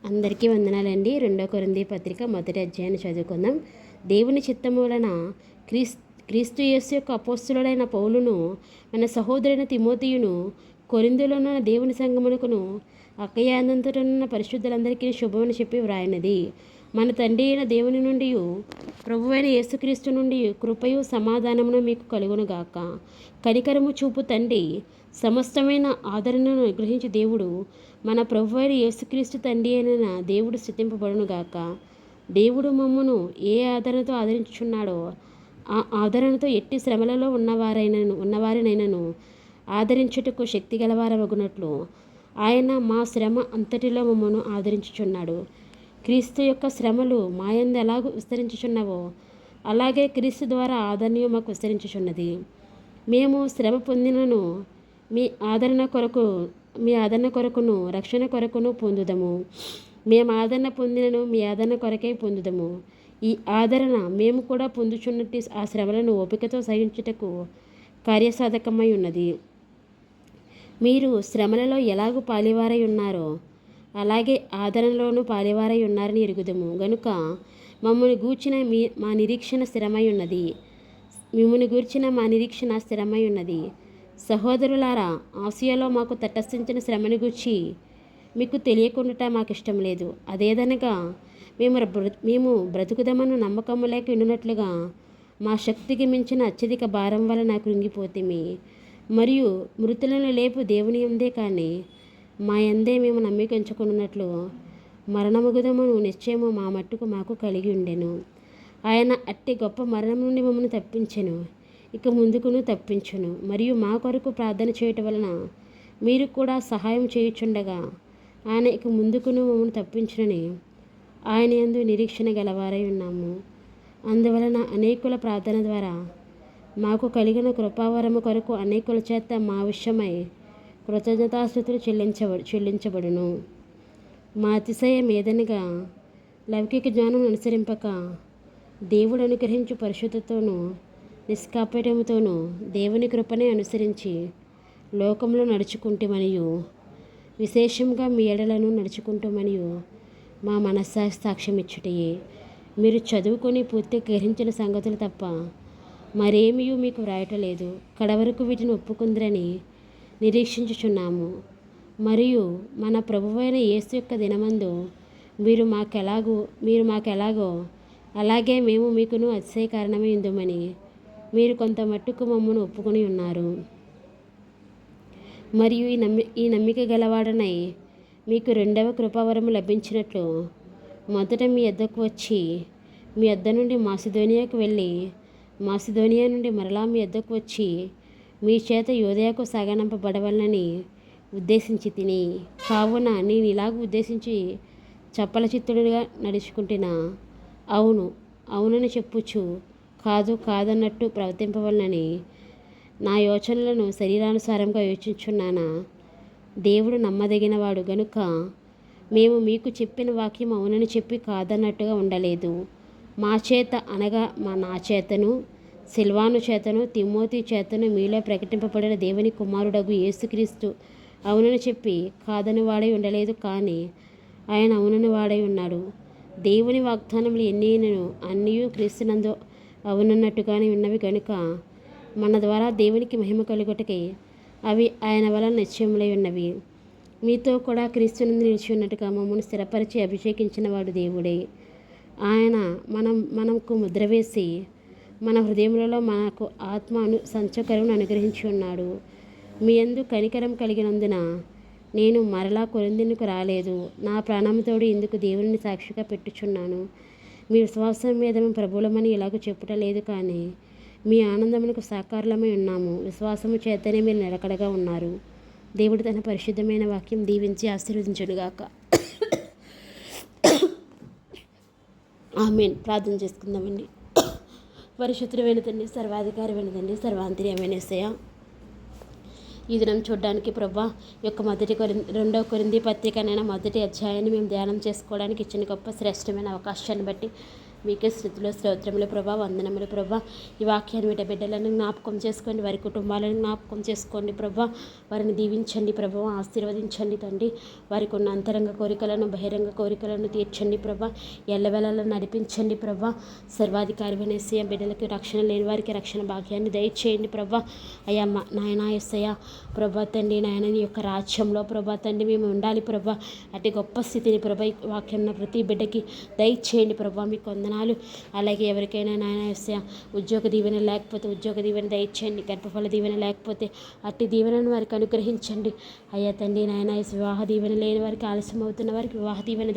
అందరికీ వందనాలండి. 2 కొరింథీ పత్రిక మొదటి అధ్యాయాన్ని చదువుకుందాం. దేవుని చిత్తము వలన క్రీస్తు యేసు యొక్క అపోస్తలుడైన పౌలును, మన సహోదరుని తిమోతియును, కొరింథీలోనున్న దేవుని సంఘమునకును, అక్కయానంతటనున్న పరిశుద్ధులందరికీ శుభమని చెప్పి వ్రాయినది. మన తండ్రి అయిన దేవుని నుండి, ప్రభువైన యేసుక్రీస్తు నుండి కృపయు సమాధానమును మీకు కలుగునుగాక. కనికరము చూపు తండ్రి, సమస్తమైన ఆదరణను అనుగ్రహించి దేవుడు, మన ప్రభువైన యేసుక్రీస్తు తండ్రి అయిన దేవుడు స్తుతింపబడునుగాక. దేవుడు మమ్మను ఏ ఆదరణతో ఆదరించుచున్నాడో, ఆ ఆదరణతో ఎట్టి శ్రమలలో ఉన్నవారినైనను ఆదరించుటకు శక్తి గలవారమగునట్లు ఆయన మా శ్రమ అంతటిలో మమ్మను ఆదరించుచున్నాడు. క్రీస్తు యొక్క శ్రమలు మాయందు ఎలాగూ విస్తరించుచున్నవో, అలాగే క్రీస్తు ద్వారా ఆదరణీయం మాకు విస్తరించుచున్నది. మేము శ్రమ పొందినను మీ ఆదరణ కొరకును రక్షణ కొరకును పొందుదము. మేము ఆదరణ పొందినను మీ ఆదరణ కొరకై పొందుదము. ఈ ఆదరణ మేము కూడా పొందుచున్నట్టు ఆ శ్రమలను ఓపికతో సహించుటకు కార్యసాధకమై ఉన్నది. మీరు శ్రమలలో ఎలాగూ పాలివారై ఉన్నారో, అలాగే ఆదరణలోనూ పాలివారై ఉన్నారని ఎరుగుదము. గనుక మమ్మల్ని గూర్చిన మా నిరీక్షణ స్థిరమై ఉన్నది. మిమ్మల్ని గూర్చిన మా నిరీక్షణ స్థిరమై ఉన్నది. సహోదరులారా, ఆసియాలో మాకు తటస్థించిన గూర్చి మీకు తెలియకుండా మాకు ఇష్టం లేదు. అదేదనగా మేము బ్రతుకుదమన్న నమ్మకము లేక వినున్నట్లుగా మా శక్తికి మించిన అత్యధిక భారం వలన కృంగిపోతిమి. మరియు మృతులను లేపు దేవుని యందే కానీ మా యందే మేము నమ్మిక ఉంచుకున్నట్లు మరణముగుదమును నిశ్చయము మా మట్టుకు మాకు కలిగి ఉండెను. ఆయన అట్టి గొప్ప మరణం నుండి మమ్మల్ని తప్పించెను, ఇక ముందుకును తప్పించును. మరియు మా కొరకు ప్రార్థన చేయటం వలన మీరు కూడా సహాయం చేయుచుండగా ఆయన ఇక ముందుకును మమ్మల్ని తప్పించునని ఆయన యందు నిరీక్షణ గలవారై ఉన్నాము. అందువలన అనేకుల ప్రార్థన ద్వారా మాకు కలిగిన కృపావరము కొరకు అనేకుల చేత మా విషయమై కృతజ్ఞతాస్తుతులు చెల్లించబడును. మా అతిశయం ఏదనగా లౌకిక జ్ఞానం అనుసరింపక దేవుడు అనుగ్రహించు పరిశుద్ధతోనూ నిష్కాపట్యముతోనూ దేవుని కృపనే అనుసరించి లోకంలో నడుచుకుంటమనియు, విశేషంగా మీ ఎడలను నడుచుకుంటామనియు మా మనస్సాక్షి సాక్ష్యమిచ్చుటయే. మీరు చదువుకొని పూర్తిగా గ్రహించిన సంగతులు తప్ప మరేమీ మీకు వ్రాయటలేదు. కడవరకు వీటిని ఒప్పుకుందరని నిరీక్షించుచున్నాము. మరియు మన ప్రభువైన యేసు యొక్క దినమందు మీరు మాకెలాగో అలాగే మేము మీకును అతిశయ కారణమై ఉందుమని మీరు కొంత మట్టుకు మమ్మను ఒప్పుకొని ఉన్నారు. మరియు ఈ నమ్మిక గలవాడనై మీకు 2వ కృపావరము లభించినట్లు మొదట మీ యొద్దకు వచ్చి మీ యొద్ద నుండి మాసిదోనియాకు వెళ్ళి, మాసిదోనియా నుండి మరలా మీ యొద్దకు వచ్చి మీ చేత యూదయకు సాగనంపబడవలనని ఉద్దేశించి తిని. కావున నేను ఇలాగ ఉద్దేశించి చప్పల చిత్తుడుగా నడుచుకుంటున్నా. అవును అవునని చెప్పుచు కాదన్నట్టు ప్రవర్తింపవలనని నా యోచనలను శరీరానుసారంగా యోచించున్నానా? దేవుడు నమ్మదగినవాడు గనుక మేము మీకు చెప్పిన వాక్యం అవునని చెప్పి కాదన్నట్టుగా ఉండలేదు. మా చేత అనగా నా చేతను, సిల్వాను చేతను, తిమోతి చేతను మీలో ప్రకటింపబడిన దేవుని కుమారుడగు యేసుక్రీస్తు అవునని చెప్పి కాదని వాడై ఉండలేదు, కానీ ఆయన అవునని వాడై ఉన్నాడు. దేవుని వాగ్దానములు అన్నీ క్రీస్తునందు అవునన్నట్టుగానే ఉన్నవి కనుక మన ద్వారా దేవునికి మహిమ కలుగుటకై అవి ఆయన వలన నిశ్చయములై ఉన్నవి. మీతో కూడా క్రీస్తునందు నిలిచి ఉన్నట్టుగా మమ్మల్ని స్థిరపరిచి అభిషేకించిన వాడు దేవుడే. ఆయన మనకు ముద్ర వేసి మన హృదయములలో మనకు సంచకరమును అనుగ్రహించి ఉన్నాడు. మీ యందు కనికరం కలిగినందున నేను మరలా కొరింథీకు రాలేదు. నా ప్రాణముతోడు ఇందుకు దేవుని సాక్షిగా పెట్టుచున్నాను. మీ విశ్వాసం మీద మేము ప్రభువులమని ఇలాగ చెప్పుట లేదు, కానీ మీ ఆనందమునకు సాకారులమై ఉన్నాము. విశ్వాసము చేతనే మీరు నిలకడగా ఉన్నారు. దేవుడు తన పరిశుద్ధమైన వాక్యం దీవించి ఆశీర్వదించునుగాక. ఆమేన్. ప్రార్థన చేసుకుందామండి. పరిశుద్ధుడైన తండ్రి, సర్వాధికారమైన తండ్రి, సర్వాంతర్యామైన యేసయ్యా, ఈ దినం చూడడానికి ప్రభా యొక్క 2వ కొరింథీ పత్రిక మొదటి అధ్యాయాన్ని మేము ధ్యానం చేసుకోవడానికి ఇచ్చిన గొప్ప శ్రేష్టమైన అవకాశాన్ని బట్టి మీకే స్థుతులు స్తోత్రములు ప్రభా, వందనములు ప్రభా. ఈ వాక్యాన్ని వింటే బిడ్డలను జ్ఞాపకం చేసుకోండి, వారి కుటుంబాలను జ్ఞాపకం చేసుకోండి ప్రభా. వారిని దీవించండి ప్రభా, ఆశీర్వదించండి తండ్రి. వారికి ఉన్న అంతరంగ కోరికలను బహిరంగ కోరికలను తీర్చండి ప్రభా. ఎల్లవేళలా నడిపించండి ప్రభా. సర్వాధికారి అనేసి బిడ్డలకి రక్షణ లేని వారికి రక్షణ భాగ్యాన్ని దయచేయండి ప్రభా. అయ్యా నాయన యేసయ్య ప్రభా తండ్రి, నాయన నీ యొక్క రాజ్యంలో ప్రభా తండ్రి మేము ఉండాలి ప్రభా. అటు గొప్ప స్థితిని ప్రభా ఈ వాక్యం ప్రతి బిడ్డకి దయచేయండి ప్రభా. మీకు వందనాలు. అలాగే ఎవరికైనా నాయన యేసయ్య ఉద్యోగ దీవెన లేకపోతే ఉద్యోగ దీవెన దయచేయండి, గర్భఫల దీవెన లేకపోతే అట్టి దీవెనను వారికి అనుగ్రహించండి అయ్యా తండ్రి. నాయన వివాహ దీవెన లేని వారికి, ఆలస్యం అవుతున్న వారికి వివాహ దీవెన